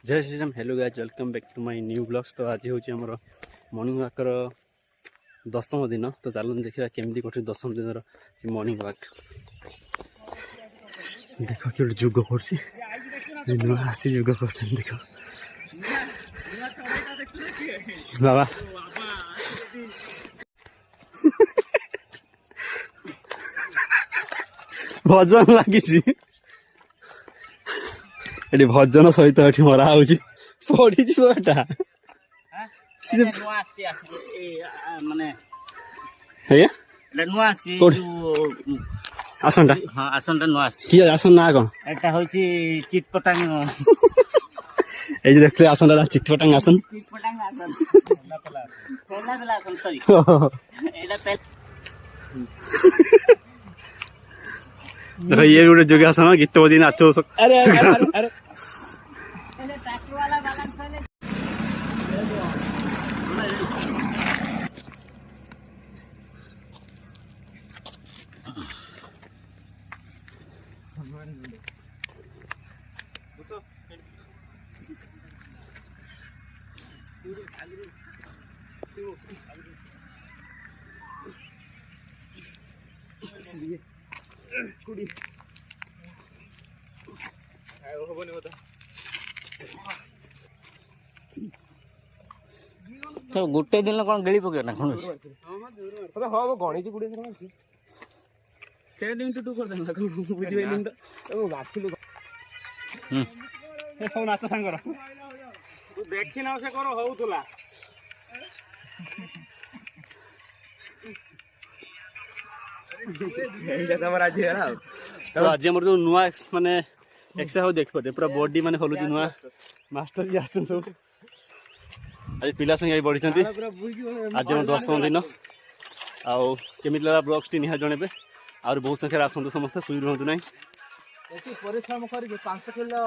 जय Shri Ram. Hello guys, welcome back to my new blogs. तो आज हूँ आमर मॉर्निंग वाकर 10म दिन। तो चलते देखा केमती कटे 10म दिन मॉर्निंग वाक। देख कि जोग कर जोग कर देख बाबा भजन लगी भजन सहित ये मरा हो पड़ी आसन हाँ आसन नुआ आसन ना कौन चिटपटांग ये देखते आसन चिटपटांग आसन देख ये गोटे जोगासन गीत बजी नाच तो गोटे दिन कौन गली पके ना कौन हम गणित गुड़े सब नाच सांगर देखी ना से कर होउतला तो आज आम जो नुआ माने एक्सरसाइज हो देख पारे पूरा बॉडी माने हलुची नुआ मास्टर जी आसन सब आज पिला संगे बढ़ी आज हम 10म दिन आमी लगा ब्लॉग्स टी निहा जनबे और बहुत संख्या आसतु समस्त शुई रुहतु ना परिश्रम कर 5 किलो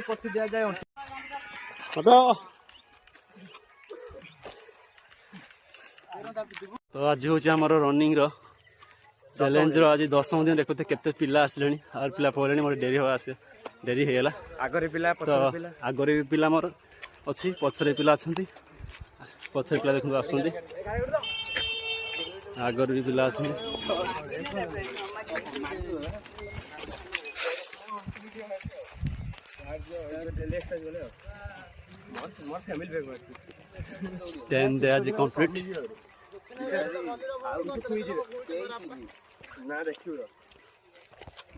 पशु दि जाए तो आज हूँ आम रनिंग चैलेंज आज 10म दिन देखते केते पिला आसले और पिला पड़े मोर डेरी हो आसे डेरी होगा आगे पिला तो आगे भी पिला मोर अच्छी पछरे पिला अच्छा पछरे पिला देखो आस आगर भी पिला अच्छे टेन डे आज कंप्लीट ना देखियो